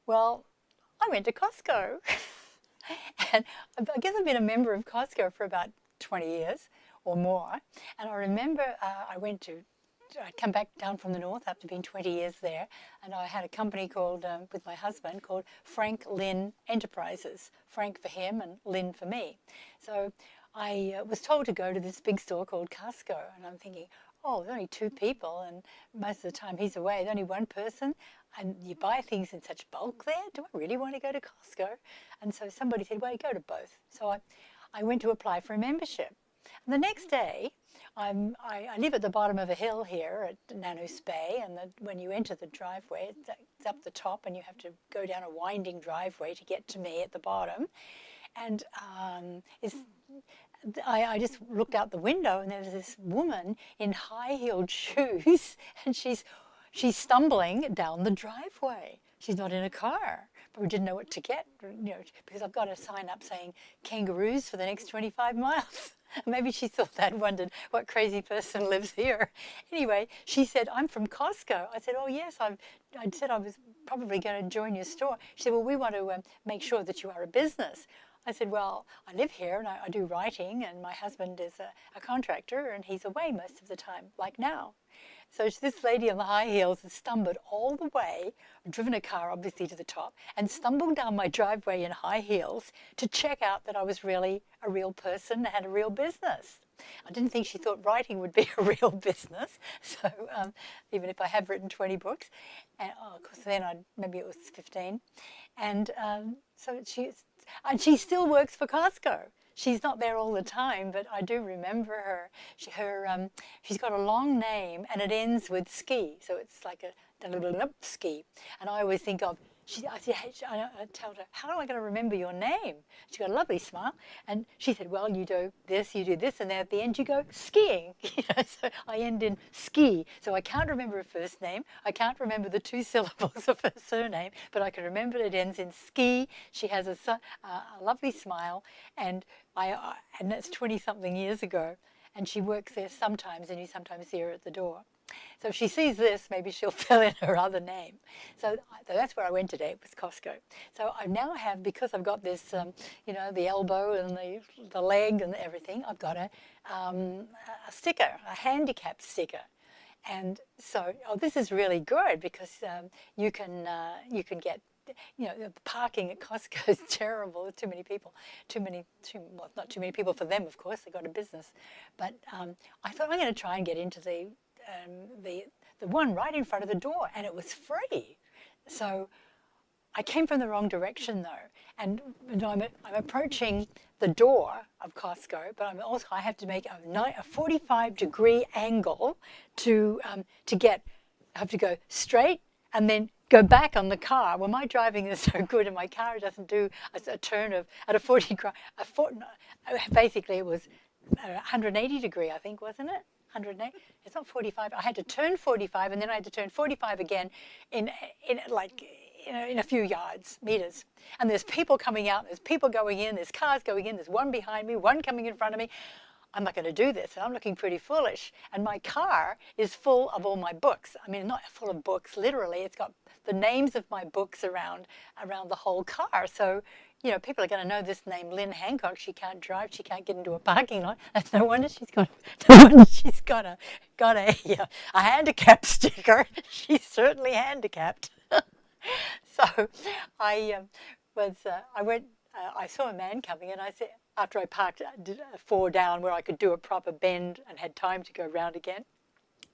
Well, I went to Costco. And I guess I've been a member of Costco for about 20 years or more. And I remember I'd come back down from the north after being 20 years there, and I had a company called, with my husband, called Frank Lynn Enterprises. Frank for him and Lynn for me. So I was told to go to this big store called Costco, and I'm thinking, oh, there's only two people, and most of the time he's away. There's only one person, and you buy things in such bulk there. Do I really want to go to Costco? And so somebody said, well, you go to both. So I went to apply for a membership. And the next day, I live at the bottom of a hill here at Nanos Bay, and when you enter the driveway, it's up the top, and you have to go down a winding driveway to get to me at the bottom. And I just looked out the window, and there was this woman in high-heeled shoes, and she's stumbling down the driveway. She's not in a car, but we didn't know what to get, because I've got a sign up saying kangaroos for the next 25 miles. Maybe she thought that and wondered what crazy person lives here. Anyway, she said, I'm from Costco. I said, oh, yes, I said I was probably going to join your store. She said, well, we want to make sure that you are a business. I said, well, I live here and I do writing, and my husband is a contractor, and he's away most of the time, like now. So this lady on the high heels has stumbled all the way, driven a car obviously to the top, and stumbled down my driveway in high heels to check out that I was really a real person and had a real business. I didn't think she thought writing would be a real business, so even if I have written 20 books, and of course then maybe it was 15, and so she still works for Costco. She's not there all the time, but I do remember her. She's got a long name, and it ends with ski, so it's like a little ski. And I always think of, I told her, how am I going to remember your name? She got a lovely smile, and she said, well, you do this, and then at the end you go skiing. So I end in ski. So I can't remember her first name. I can't remember the two syllables of her surname, but I can remember it ends in ski. She has a lovely smile, and that's 20-something years ago, and she works there sometimes, and you sometimes see her at the door. So if she sees this, maybe she'll fill in her other name. So that's where I went today, was Costco. So I now have, because I've got this, the elbow and the leg and everything, I've got a sticker, a handicap sticker. And so, this is really good, because you can get, the parking at Costco is terrible. There's too many people. Well, not too many people for them, of course. They've got a business. But I thought I'm going to try and get into the one right in front of the door, and it was free. So I came from the wrong direction, though. And I'm approaching the door of Costco, but I have to make a 45-degree angle to get. I have to go straight and then go back on the car. Well, my driving is so good, and my car doesn't do a turn at a 40. Basically, it was 180 degree, I think, wasn't it? 180. It's not 45. I had to turn 45, and then I had to turn 45 again in a few meters. And there's people coming out, there's people going in, there's cars going in, there's one behind me, one coming in front of me. I'm not going to do this, and I'm looking pretty foolish. And my car is full of all my books. I mean, not full of books, literally. It's got the names of my books around the whole car. So, people are going to know this name, Lynn Hancock. She can't drive. She can't get into a parking lot. That's no wonder she's got a handicap sticker. She's certainly handicapped. So I saw a man coming, and I said, after I parked, I did a 4 down where I could do a proper bend and had time to go round again.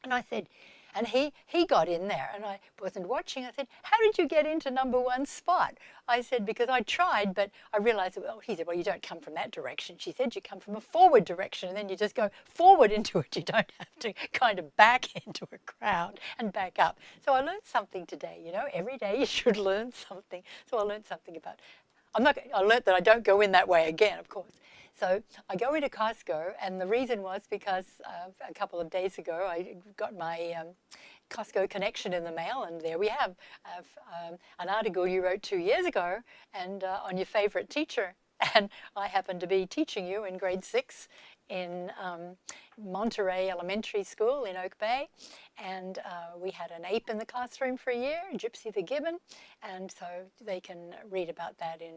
And I said, and he got in there, and I wasn't watching. I said, how did you get into number 1 spot? I said, because I tried, but I realized, he said, well, you don't come from that direction. She said, you come from a forward direction, and then you just go forward into it. You don't have to kind of back into a crowd and back up. So I learned something today. Every day you should learn something. So I learned something about, I learned that I don't go in that way again, of course. So I go into Costco, and the reason was because a couple of days ago I got my Costco connection in the mail, and there we have an article you wrote 2 years ago, and on your favorite teacher. And I happen to be teaching you in grade 6 in Monterey Elementary School in Oak Bay, and we had an ape in the classroom for a year, Gypsy the gibbon, and so they can read about that in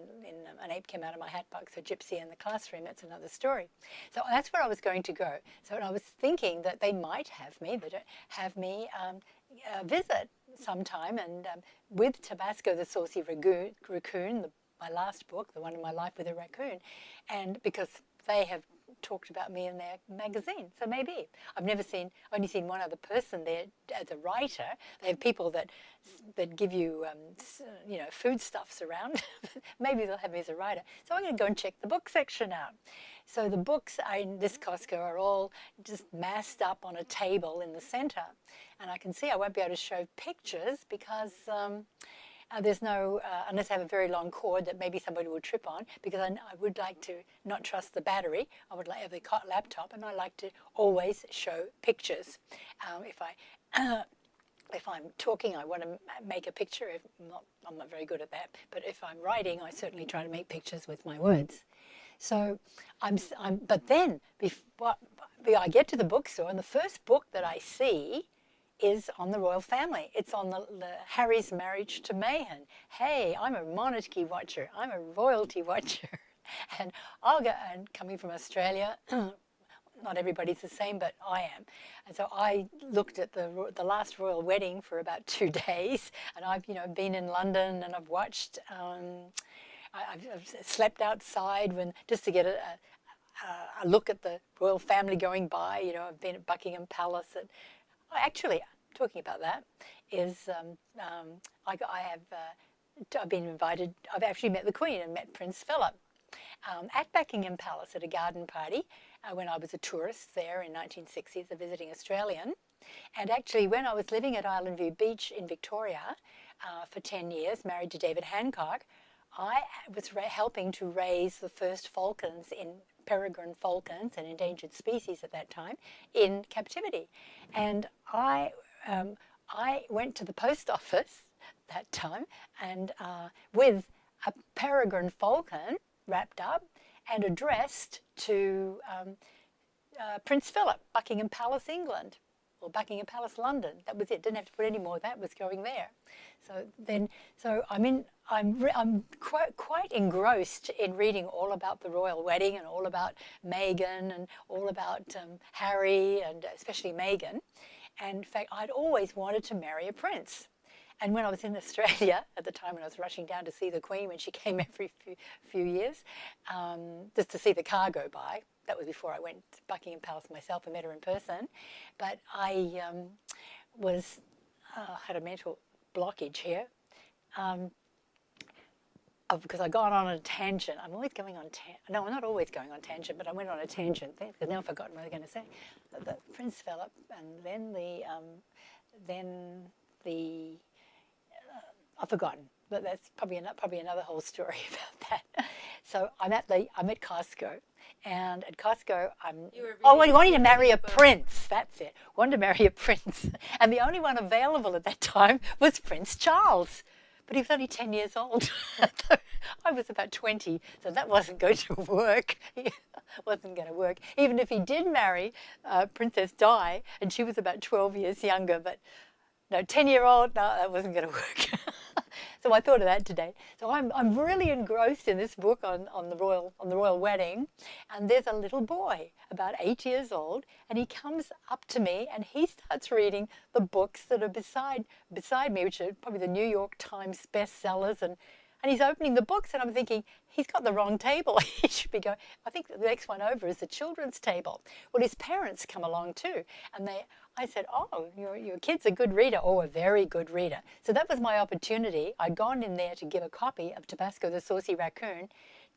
An Ape Came Out of My Hat book. So Gypsy in the classroom, that's another story. So that's where I was going to go. So I was thinking that they might have me, visit sometime, and with Tabasco the Saucy Raccoon, my last book, the one in my life with a raccoon, and because they have talked about me in their magazine, so maybe. Only seen one other person there as a writer. They have people that give you, foodstuffs around. Maybe they'll have me as a writer. So I'm going to go and check the book section out. So the books in this Costco are all just massed up on a table in the center. And I can see I won't be able to show pictures because there's no, unless I have a very long cord that maybe somebody will trip on, because I would like to not trust the battery. I would like to have a laptop, and I like to always show pictures. If I'm talking, I want to make a picture. I'm not very good at that. But if I'm writing, I certainly try to make pictures with my words. So but then I get to the bookstore, and the first book that I see is on the royal family. It's on the Harry's marriage to Meghan. Hey, I'm a monarchy watcher. I'm a royalty watcher. And coming from Australia, not everybody's the same, but I am. And so I looked at the last royal wedding for about 2 days, and I've been in London, and I've watched. I've slept outside just to get a look at the royal family going by. I've been at Buckingham Palace. Actually, talking about that is I've been invited. I've actually met the Queen and met Prince Philip at Buckingham Palace at a garden party when I was a tourist there in 1960s, a visiting Australian. And actually, when I was living at Island View Beach in Victoria for 10 years, married to David Hancock, I was helping to raise the first falcons peregrine falcons, an endangered species at that time, in captivity. And I went to the post office that time and with a peregrine falcon wrapped up and addressed to Prince Philip, Buckingham Palace, England, or Buckingham Palace, London. That was it. Didn't have to put any more. That was going there. So I'm quite engrossed in reading all about the royal wedding and all about Meghan and all about Harry and especially Meghan. And in fact, I'd always wanted to marry a prince. And when I was in Australia at the time, when I was rushing down to see the Queen when she came every few years, just to see the car go by. That was before I went to Buckingham Palace myself and met her in person. But I had a mental blockage here because I'd gone on a tangent. I'm always going on No, I'm not always going on tangent, but I went on a tangent there because now I've forgotten what I was going to say. The Prince Philip, and then I've forgotten. But that's probably another whole story about that. So I'm at Costco, and at Costco wanting to marry a prince. That's it. Wanted to marry a prince, and the only one available at that time was Prince Charles, but he was only 10 years old. I was about 20, so that wasn't going to work. Wasn't going to work. Even if he did marry Princess Di, and she was about 12 years younger, but no, 10-year-old, no, that wasn't going to work. So I thought of that today. So I'm really engrossed in this book on the royal wedding, and there's a little boy about 8 years old, and he comes up to me and he starts reading the books that are beside me, which are probably the New York Times bestsellers, and he's opening the books, and I'm thinking, he's got the wrong table. He should be going, I think the next one over is the children's table. Well, his parents come along too, and I said, oh, your kid's a good reader, or a very good reader. So that was my opportunity. I'd gone in there to give a copy of Tabasco the Saucy Raccoon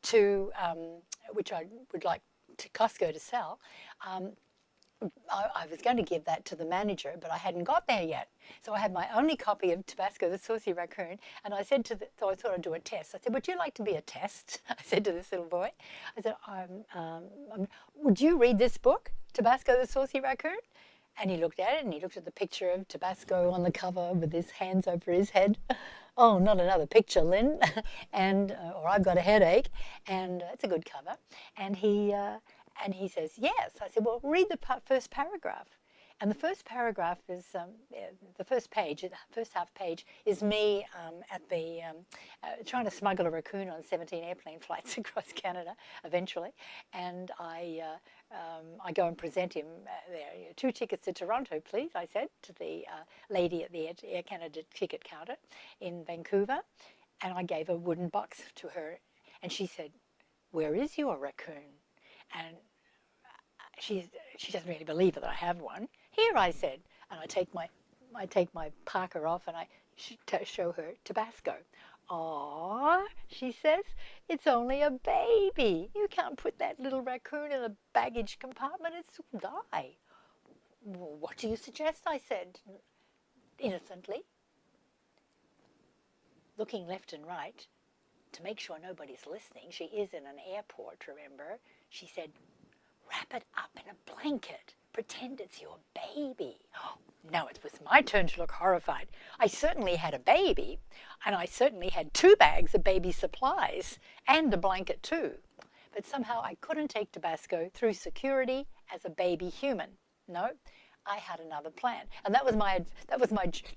to, which I would like to Costco to sell. I was going to give that to the manager, but I hadn't got there yet. So I had my only copy of Tabasco the Saucy Raccoon, and I said so I thought I'd do a test. I said, would you like to be a test? I said to this little boy. I said, would you read this book, Tabasco the Saucy Raccoon? And he looked at it, and he looked at the picture of Tabasco on the cover with his hands over his head. Oh, not another picture, Lynn, or I've got a headache, and it's a good cover. And he says, yes. I said, well, read the first paragraph. And the first paragraph is the first page, the first half page is me at the trying to smuggle a raccoon on 17 airplane flights across Canada eventually, and I go and present him there. 2 tickets to Toronto, please, I said to the lady at the Air Canada ticket counter in Vancouver, and I gave a wooden box to her, and she said, "Where is your raccoon?" And she doesn't really believe that I have one. "Here," I said, and I take my parka off and I show her Tabasco. "Aw," she says, "it's only a baby. You can't put that little raccoon in the baggage compartment. It'll die." "Well, what do you suggest?" I said, innocently, looking left and right to make sure nobody's listening. She is in an airport, remember. She said, "Wrap it up in a blanket. Pretend it's your baby." Now it was my turn to look horrified. I certainly had a baby, and I certainly had 2 bags of baby supplies and a blanket too. But somehow I couldn't take Tabasco through security as a baby human. No, I had another plan. And that was my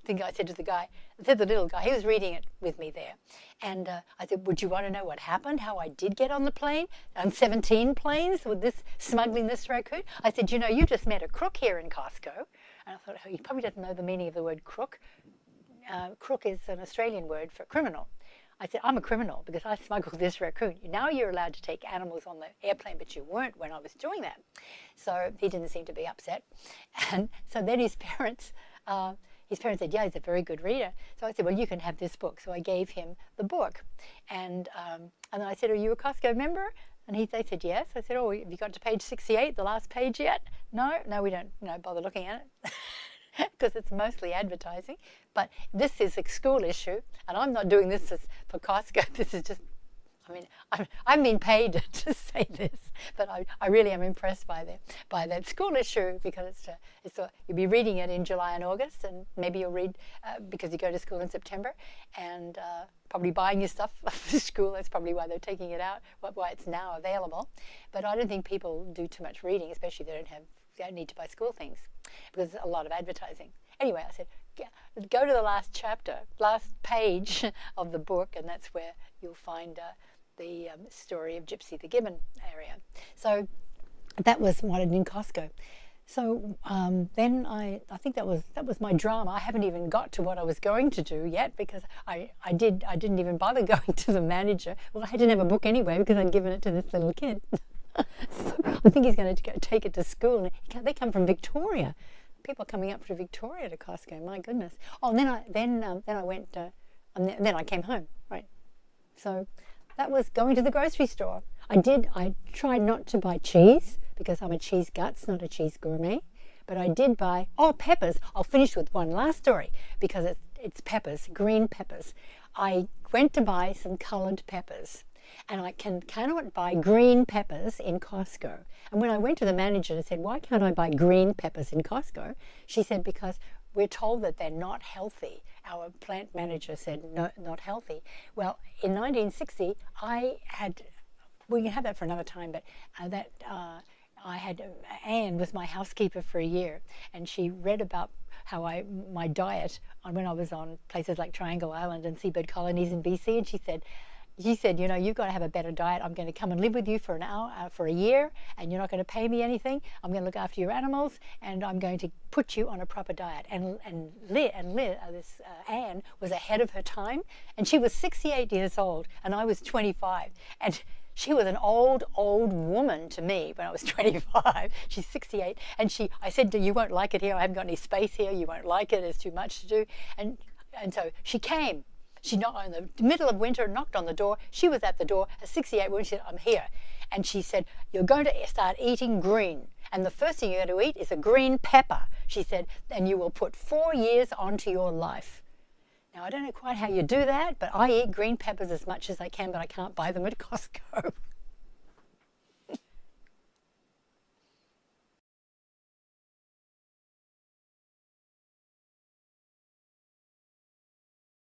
thing I said to the guy, to the little guy. He was reading it with me there. And I said, "Would you want to know what happened, how I did get on the plane, on 17 planes with this, smuggling this raccoon?" I said, "You know, you just met a crook here in Costco." And I thought, oh, he probably doesn't know the meaning of the word crook. Crook is an Australian word for criminal. I said, "I'm a criminal because I smuggled this raccoon. Now you're allowed to take animals on the airplane, but you weren't when I was doing that." So he didn't seem to be upset. And so then his parents said, "Yeah, he's a very good reader." So I said, "Well, you can have this book." So I gave him the book. And then I said, "Are you a Costco member?" And they said, "Yes." I said, "Oh, have you got to page 68, the last page yet?" No, we don't bother looking at it. Because it's mostly advertising. But this is a school issue, and I'm not doing this for Costco. This is just, I'm being paid to say this, but I really am impressed by that school issue, because you'll be reading it in July and August, and maybe you'll read because you go to school in September, and probably buying your stuff for school. That's probably why they're taking it out, why it's now available. But I don't think people do too much reading, especially if they don't need to buy school things, because there's a lot of advertising. Anyway, I said, go to the last chapter, last page of the book, and that's where you'll find the story of Gypsy the Gibbon area. So that was what I did in Costco. So then I think that was my drama. I haven't even got to what I was going to do yet, because I didn't even bother going to the manager. Well, I didn't have a book anyway because I'd given it to this little kid. So I think he's going to go take it to school. They come from Victoria. People coming up from Victoria to Costco. My goodness. Oh, and then I went, and then I came home. Right. So that was going to the grocery store. I tried not to buy cheese because I'm a cheese guts, not a cheese gourmet. But I did buy peppers. I'll finish with one last story because it's peppers, green peppers. I went to buy some coloured peppers. And I cannot buy green peppers in Costco. And when I went to the manager and said, "Why can't I buy green peppers in Costco?" She said, "Because we're told that they're not healthy." Our plant manager said, "No, not healthy." Well, in 1960, we can have that for another time, but Anne was my housekeeper for a year, and she read about how my diet when I was on places like Triangle Island and seabird colonies in BC, and she said, "You've got to have a better diet. I'm going to come and live with you for a year, and you're not going to pay me anything. I'm going to look after your animals, and I'm going to put you on a proper diet." And this Anne was ahead of her time, and she was 68 years old, and I was 25, and she was an old woman to me when I was 25. She's 68, and I said to her, "You won't like it here. I haven't got any space here. You won't like it. There's too much to do." And so she came. She knocked in the middle of winter, knocked on the door. She was at the door, a 68 woman. She said, "I'm here." And she said, "You're going to start eating green. And the first thing you're going to eat is a green pepper." She said, "and you will put 4 years onto your life." Now, I don't know quite how you do that, but I eat green peppers as much as I can, but I can't buy them at Costco.